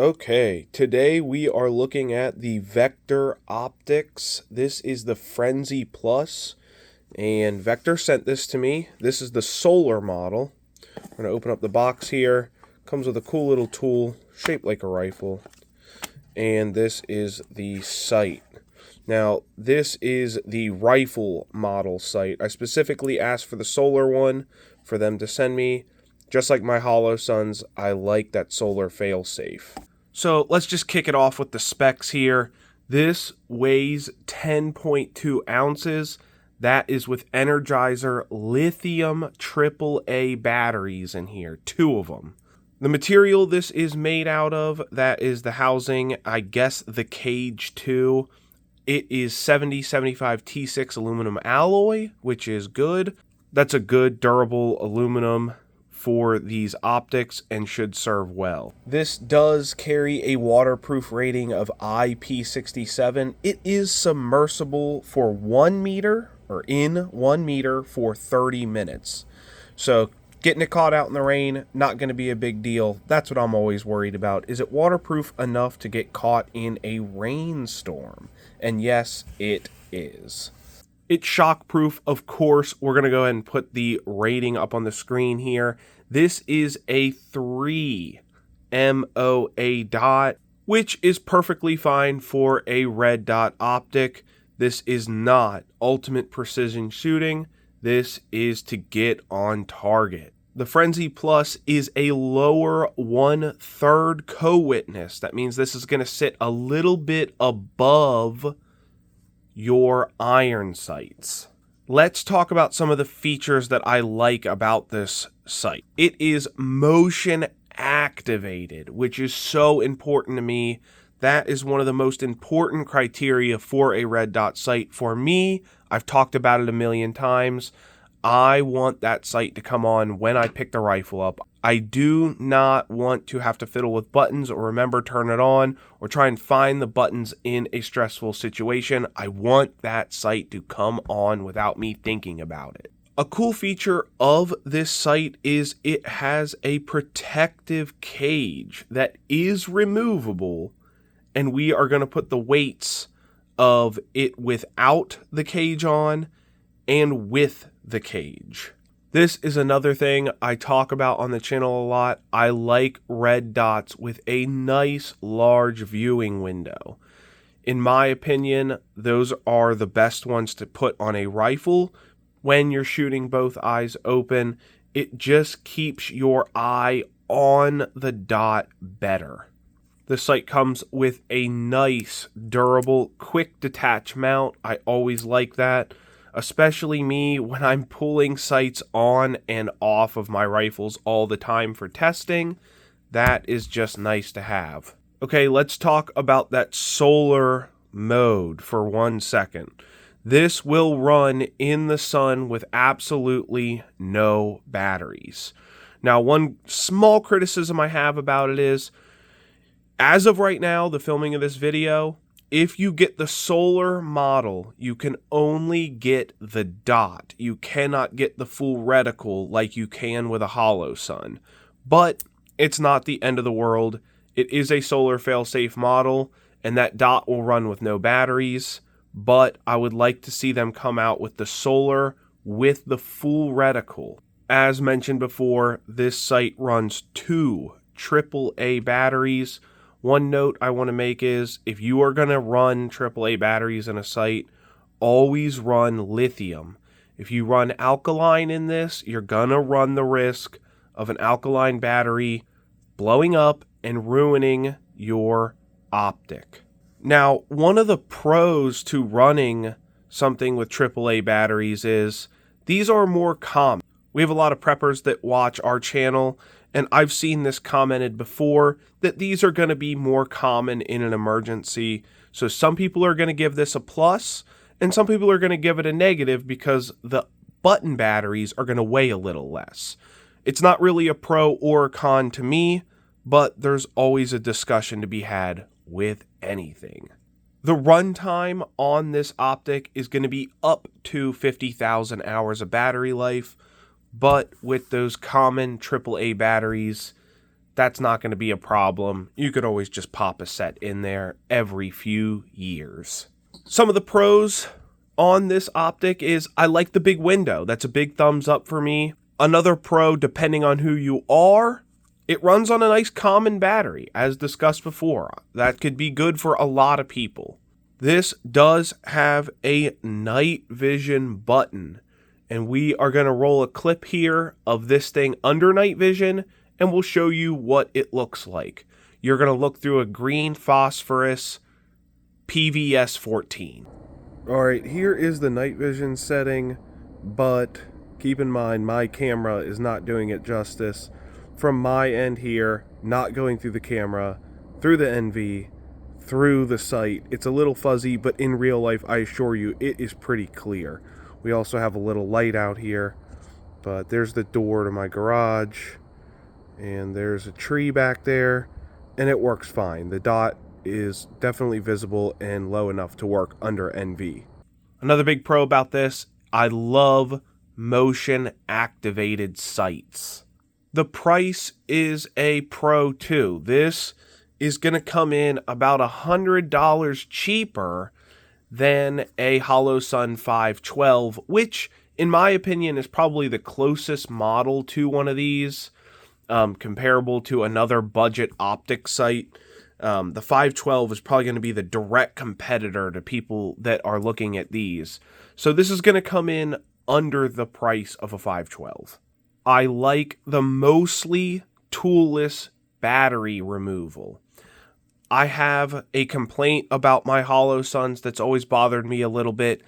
Okay, today we are looking at the Vector Optics. This is the Frenzy Plus, and Vector sent this to me. This is the solar model. I'm going to open up the box here. Comes with a cool little tool shaped like a rifle. And this is the sight. Now, this is the rifle model sight. I specifically asked for the solar one for them to send me. Just like my Holosuns, I like that solar failsafe. So let's just kick it off with the specs here. This weighs 10.2 ounces. That is with Energizer Lithium AAA batteries in here, 2 of them. The material this is made out of, that is the housing, I guess the cage too. It is 7075 T6 aluminum alloy, which is good. That's a good durable aluminum for these optics and should serve well. This does carry a waterproof rating of IP67. It is submersible for 1 meter or in 1 meter for 30 minutes. So getting it caught out in the rain, not going to be a big deal. That's what I'm always worried about. Is it waterproof enough to get caught in a rainstorm? And yes, it is. It's shockproof, of course. We're going to go ahead and put the rating up on the screen here. This is a 3 MOA dot, which is perfectly fine for a red dot optic. This is not ultimate precision shooting. This is to get on target. The Frenzy Plus is a lower 1/3 co-witness. That means this is going to sit a little bit above your iron sights. Let's talk about some of the features that I like about this sight. It is motion activated, which is so important to me. That is one of the most important criteria for a red dot sight. For me, I've talked about it a million times. I want that sight to come on when I pick the rifle up. I do not want to have to fiddle with buttons or remember turn it on or try and find the buttons in a stressful situation. I want that sight to come on without me thinking about it. A cool feature of this sight is it has a protective cage that is removable, and we are going to put the weights of it without the cage on and with the cage. This is another thing I talk about on the channel a lot. I like red dots with a nice large viewing window. In my opinion, those are the best ones to put on a rifle when you're shooting both eyes open. It just keeps your eye on the dot better. The sight comes with a nice, durable, quick-detach mount. I always like that. Especially me when I'm pulling sights on and off of my rifles all the time for testing. That is just nice to have. Okay, let's talk about that solar mode for 1 second. This will run in the sun with absolutely no batteries. Now, one small criticism I have about it is, as of right now, the filming of this video, if you get the solar model, you can only get the dot. You cannot get the full reticle like you can with a Holosun. But it's not the end of the world. It is a solar failsafe model, and that dot will run with no batteries. But I would like to see them come out with the solar with the full reticle. As mentioned before, this sight runs 2 AAA batteries. One note I want to make is, if you are going to run AAA batteries in a sight, always run lithium. If you run alkaline in this, you're going to run the risk of an alkaline battery blowing up and ruining your optic. Now, one of the pros to running something with AAA batteries is these are more common. We have a lot of preppers that watch our channel, and I've seen this commented before, that these are going to be more common in an emergency. So some people are going to give this a plus, and some people are going to give it a negative because the button batteries are going to weigh a little less. It's not really a pro or a con to me, but there's always a discussion to be had with anything. The runtime on this optic is going to be up to 50,000 hours of battery life, but with those common AAA batteries, that's not going to be a problem. You could always just pop a set in there every few years. Some of the pros on this optic is I like the big window. That's a big thumbs up for me. Another pro, depending on who you are, it runs on a nice common battery, as discussed before. That could be good for a lot of people. This does have a night vision button, and we are going to roll a clip here of this thing under night vision, and we'll show you what it looks like. You're going to look through a green phosphorus PVS 14. All right, here is the night vision setting, but keep in mind my camera is not doing it justice. From my end here, not going through the camera, through the NV, through the sight, it's a little fuzzy, but in real life, I assure you, it is pretty clear. We also have a little light out here, but there's the door to my garage, and there's a tree back there, and it works fine. The dot is definitely visible and low enough to work under NV. Another big pro about this, I love motion activated sights. The price is a pro too. This is going to come in about $100 cheaper than a Holosun 512, which in my opinion is probably the closest model to one of these, comparable to another budget optic sight. The 512 is probably going to be the direct competitor to people that are looking at these. So this is going to come in under the price of a 512. I like the mostly toolless battery removal. I have a complaint about my Holosuns that's always bothered me a little bit,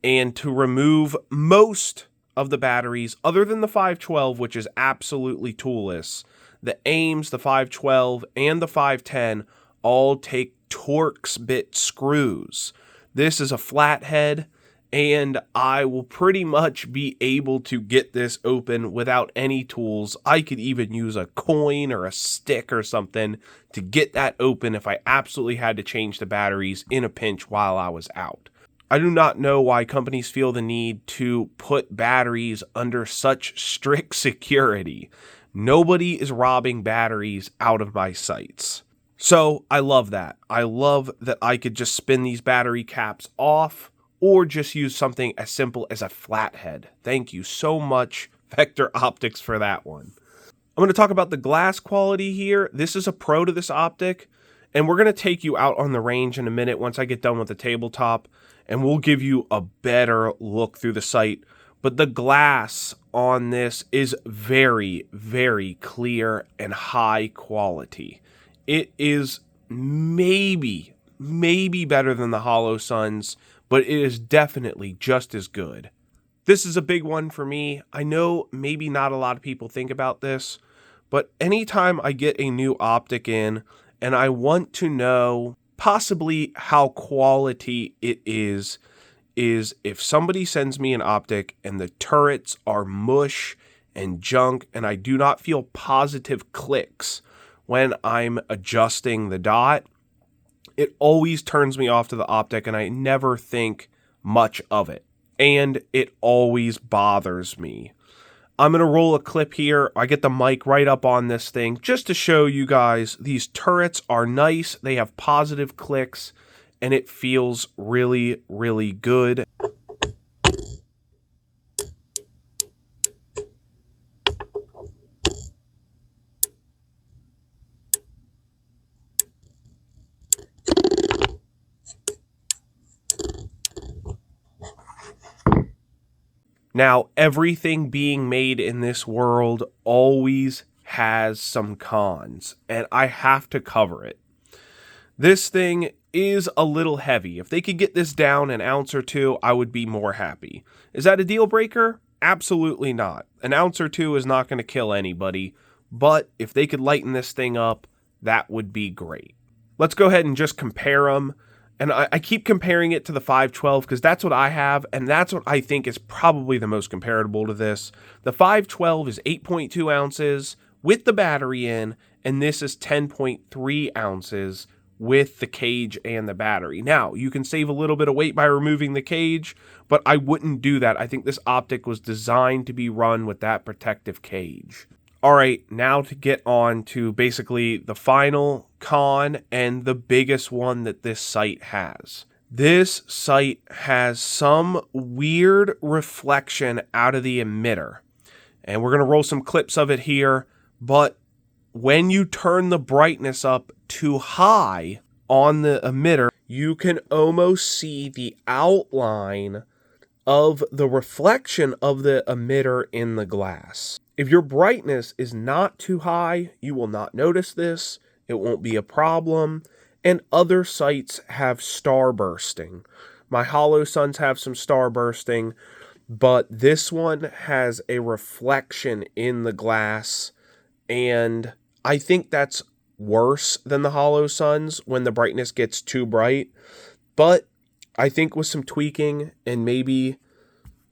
and to remove most of the batteries, other than the 512, which is absolutely toolless, the AIMs, the 512, and the 510 all take Torx bit screws. This is a flathead, and I will pretty much be able to get this open without any tools. I could even use a coin or a stick or something to get that open if I absolutely had to change the batteries in a pinch while I was out. I do not know why companies feel the need to put batteries under such strict security. Nobody is robbing batteries out of my sights. So I love that. I love that I could just spin these battery caps off, or just use something as simple as a flathead. Thank you so much, Vector Optics, for that one. I'm going to talk about the glass quality here. This is a pro to this optic, and we're going to take you out on the range in a minute once I get done with the tabletop, and we'll give you a better look through the sight. But the glass on this is very, very clear and high quality. It is maybe better than the Holosuns, but it is definitely just as good. This is a big one for me. I know maybe not a lot of people think about this, but anytime I get a new optic in and I want to know possibly how quality it is if somebody sends me an optic and the turrets are mush and junk and I do not feel positive clicks when I'm adjusting the dot, it always turns me off to the optic and I never think much of it. And it always bothers me. I'm going to roll a clip here. I get the mic right up on this thing just to show you guys these turrets are nice. They have positive clicks and it feels really, really good. Now, everything being made in this world always has some cons, and I have to cover it. This thing is a little heavy. If they could get this down an ounce or two, I would be more happy. Is that a deal breaker? Absolutely not. An ounce or two is not going to kill anybody, but if they could lighten this thing up, that would be great. Let's go ahead and just compare them. And I keep comparing it to the 512 because that's what I have, and that's what I think is probably the most comparable to this. The 512 is 8.2 ounces with the battery in, and this is 10.3 ounces with the cage and the battery. Now, you can save a little bit of weight by removing the cage, but I wouldn't do that. I think this optic was designed to be run with that protective cage. All right, now to get on to basically the final con and the biggest one that this sight has. This sight has some weird reflection out of the emitter. And we're going to roll some clips of it here, but when you turn the brightness up too high on the emitter, you can almost see the outline of the reflection of the emitter in the glass. If your brightness is not too high, you will not notice this. It won't be a problem. And other sights have starbursting. My Holosuns have some starbursting, but this one has a reflection in the glass, and I think that's worse than the Holosuns when the brightness gets too bright. But I think with some tweaking and maybe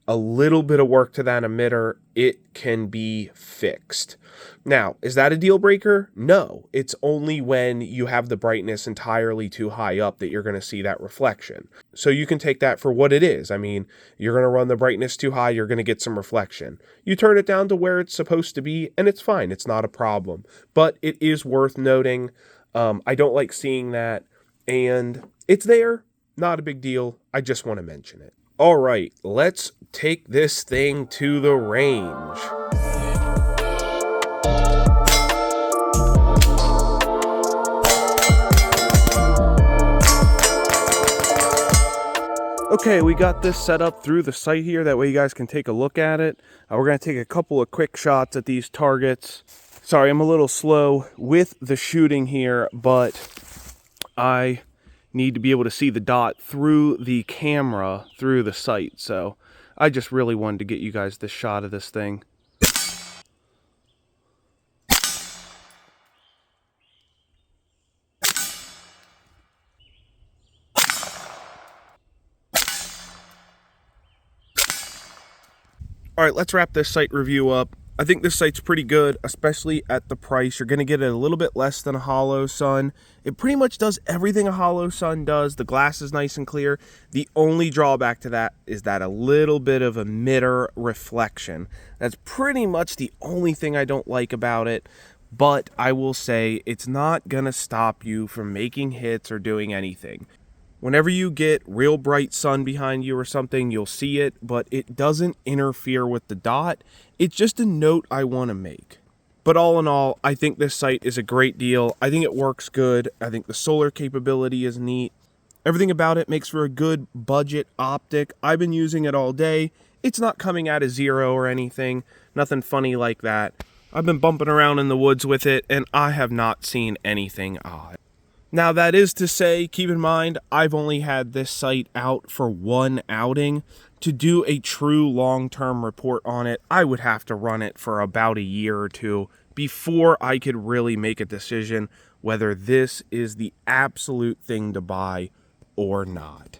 a little bit of work to that emitter, it can be fixed. Now, is that a deal breaker? No, it's only when you have the brightness entirely too high up that you're going to see that reflection. So you can take that for what it is. I mean, you're going to run the brightness too high, you're going to get some reflection. You turn it down to where it's supposed to be, and it's fine. It's not a problem. But it is worth noting. I don't like seeing that, and it's there. Not a big deal. I just want to mention it. All right, let's take this thing to the range. Okay, we got this set up through the sight here. That way you guys can take a look at it. We're going to take a couple of quick shots at these targets. Sorry, I'm a little slow with the shooting here, but I need to be able to see the dot through the camera, through the sight. So I just really wanted to get you guys this shot of this thing. All right, let's wrap this sight review up. I think this sight's pretty good, especially at the price. You're going to get it a little bit less than a Holosun. It pretty much does everything a Holosun does. The glass is nice and clear. The only drawback to that is that a little bit of emitter reflection. That's pretty much the only thing I don't like about it. But I will say it's not going to stop you from making hits or doing anything. Whenever you get real bright sun behind you or something, you'll see it, but it doesn't interfere with the dot. It's just a note I want to make. But all in all, I think this sight is a great deal. I think it works good. I think the solar capability is neat. Everything about it makes for a good budget optic. I've been using it all day. It's not coming out of zero or anything. Nothing funny like that. I've been bumping around in the woods with it, and I have not seen anything odd. Now, that is to say, keep in mind, I've only had this sight out for one outing. To do a true long-term report on it, I would have to run it for about a year or two before I could really make a decision whether this is the absolute thing to buy or not.